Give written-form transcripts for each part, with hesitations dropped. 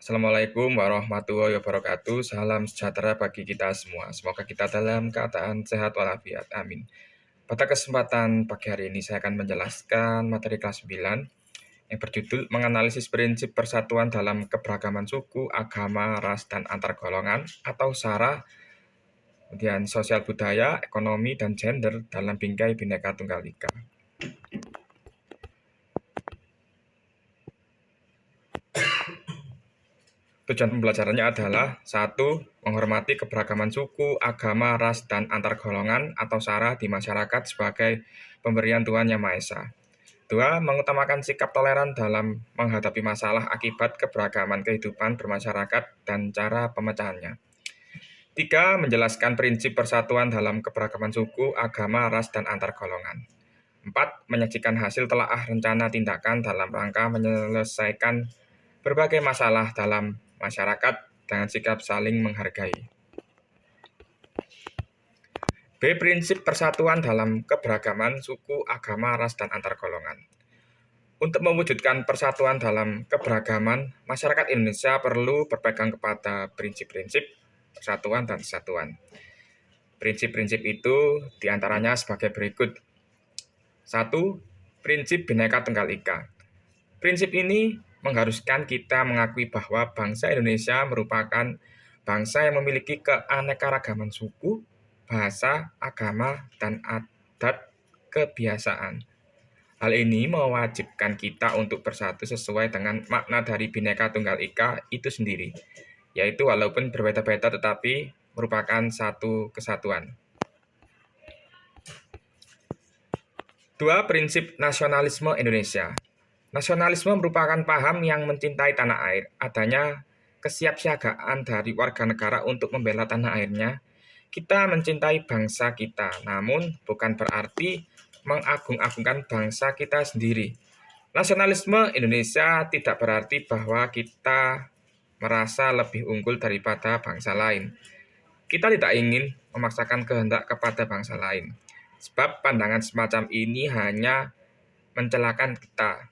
Assalamualaikum warahmatullahi wabarakatuh. Salam sejahtera bagi kita semua. Semoga kita dalam keadaan sehat walafiat. Amin. Pada kesempatan pagi hari ini saya akan menjelaskan materi kelas 9 yang berjudul menganalisis prinsip persatuan dalam keberagaman suku, agama, ras, dan antar golongan atau SARA, kemudian sosial budaya, ekonomi, dan gender dalam bingkai Bhinneka Tunggal Ika. Tujuan pembelajarannya adalah 1. Menghormati keberagaman suku, agama, ras, dan antar golongan atau SARA di masyarakat sebagai pemberian Tuhan Yang Maha Esa. 2. Mengutamakan sikap toleran dalam menghadapi masalah akibat keberagaman kehidupan bermasyarakat dan cara pemecahannya. 3. Menjelaskan prinsip persatuan dalam keberagaman suku, agama, ras, dan antar golongan. 4. Menyajikan hasil telaah rencana tindakan dalam rangka menyelesaikan berbagai masalah dalam masyarakat dengan sikap saling menghargai. B. Prinsip persatuan dalam keberagaman suku, agama, ras, dan antar golongan. Untuk mewujudkan persatuan dalam keberagaman, masyarakat Indonesia perlu berpegang kepada prinsip-prinsip persatuan dan kesatuan. Prinsip-prinsip itu diantaranya sebagai berikut. 1. Prinsip Bhinneka Tunggal Ika. Prinsip ini mengharuskan kita mengakui bahwa bangsa Indonesia merupakan bangsa yang memiliki keanekaragaman suku, bahasa, agama, dan adat kebiasaan. Hal ini mewajibkan kita untuk bersatu sesuai dengan makna dari Bhinneka Tunggal Ika itu sendiri, yaitu walaupun berbeda-beda tetapi merupakan satu kesatuan. 2. Prinsip nasionalisme Indonesia. Nasionalisme merupakan paham yang mencintai tanah air. Adanya kesiapsiagaan dari warga negara untuk membela tanah airnya. Kita mencintai bangsa kita, namun bukan berarti mengagung-agungkan bangsa kita sendiri. Nasionalisme Indonesia tidak berarti bahwa kita merasa lebih unggul daripada bangsa lain. Kita tidak ingin memaksakan kehendak kepada bangsa lain, sebab pandangan semacam ini hanya mencelakan kita.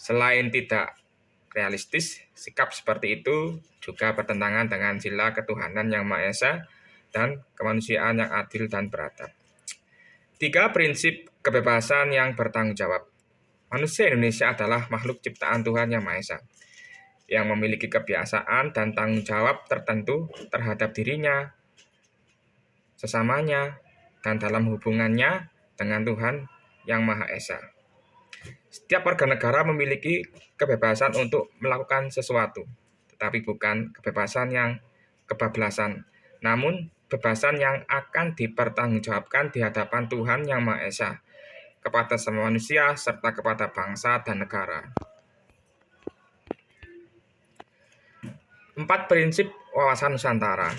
Selain tidak realistis, sikap seperti itu juga bertentangan dengan sila ketuhanan yang Maha Esa dan kemanusiaan yang adil dan beradab. 3. Prinsip kebebasan yang bertanggung jawab. Manusia Indonesia adalah makhluk ciptaan Tuhan Yang Maha Esa, yang memiliki kebiasaan dan tanggung jawab tertentu terhadap dirinya, sesamanya, dan dalam hubungannya dengan Tuhan Yang Maha Esa. Setiap warga negara memiliki kebebasan untuk melakukan sesuatu, tetapi bukan kebebasan yang kebablasan, namun kebebasan yang akan dipertanggungjawabkan di hadapan Tuhan Yang Maha Esa, kepada semua manusia, serta kepada bangsa dan negara. 4. Prinsip wawasan Nusantara.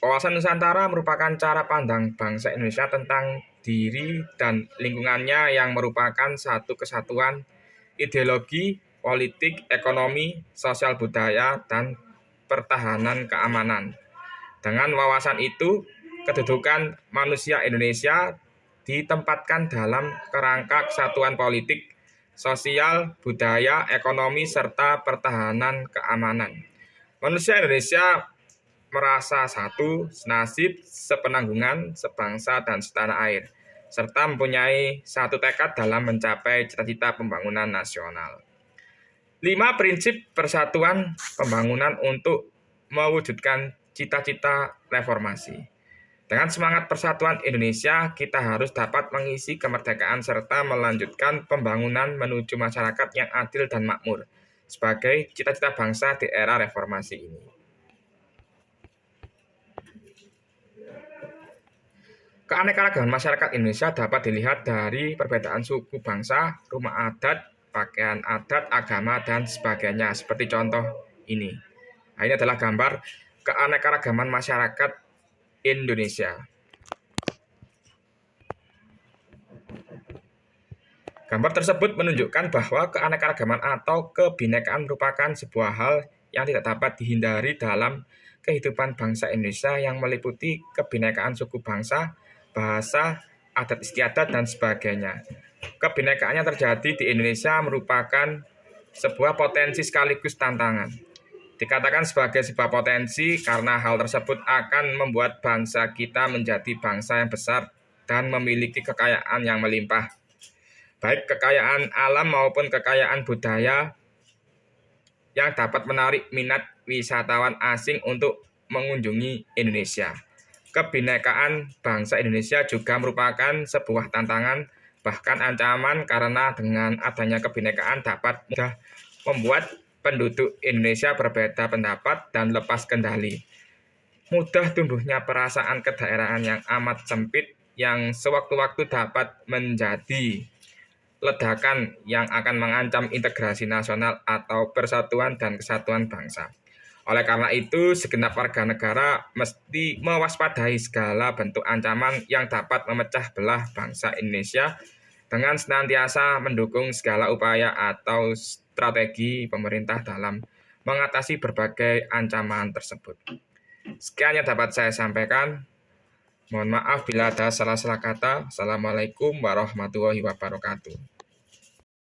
Wawasan Nusantara merupakan cara pandang bangsa Indonesia tentang diri dan lingkungannya yang merupakan satu kesatuan ideologi, politik, ekonomi, sosial budaya, dan pertahanan keamanan. Dengan wawasan itu, kedudukan manusia Indonesia ditempatkan dalam kerangka kesatuan politik, sosial, budaya, ekonomi, serta pertahanan keamanan. Manusia Indonesia merasa satu, senasib, sepenanggungan, sebangsa, dan setanah air, serta mempunyai satu tekad dalam mencapai cita-cita pembangunan nasional. 5. Prinsip persatuan pembangunan untuk mewujudkan cita-cita reformasi. Dengan semangat persatuan Indonesia, kita harus dapat mengisi kemerdekaan serta melanjutkan pembangunan menuju masyarakat yang adil dan makmur sebagai cita-cita bangsa di era reformasi ini. Keanekaragaman masyarakat Indonesia dapat dilihat dari perbedaan suku bangsa, rumah adat, pakaian adat, agama, dan sebagainya. Seperti contoh ini. Nah, ini adalah gambar keanekaragaman masyarakat Indonesia. Gambar tersebut menunjukkan bahwa keanekaragaman atau kebinekaan merupakan sebuah hal yang tidak dapat dihindari dalam kehidupan bangsa Indonesia yang meliputi kebinekaan suku bangsa, bahasa, adat istiadat, dan sebagainya. Kebinekaannya terjadi di Indonesia merupakan sebuah potensi sekaligus tantangan. Dikatakan sebagai sebuah potensi karena hal tersebut akan membuat bangsa kita menjadi bangsa yang besar dan memiliki kekayaan yang melimpah, baik kekayaan alam maupun kekayaan budaya yang dapat menarik minat wisatawan asing untuk mengunjungi Indonesia. Kebinekaan bangsa Indonesia juga merupakan sebuah tantangan, bahkan ancaman, karena dengan adanya kebinekaan dapat mudah membuat penduduk Indonesia berbeda pendapat dan lepas kendali. Mudah tumbuhnya perasaan kedaerahan yang amat sempit yang sewaktu-waktu dapat menjadi ledakan yang akan mengancam integrasi nasional atau persatuan dan kesatuan bangsa. Oleh karena itu, segenap warga negara mesti mewaspadai segala bentuk ancaman yang dapat memecah belah bangsa Indonesia dengan senantiasa mendukung segala upaya atau strategi pemerintah dalam mengatasi berbagai ancaman tersebut. Sekian yang dapat saya sampaikan. Mohon maaf bila ada salah-salah kata. Assalamualaikum warahmatullahi wabarakatuh.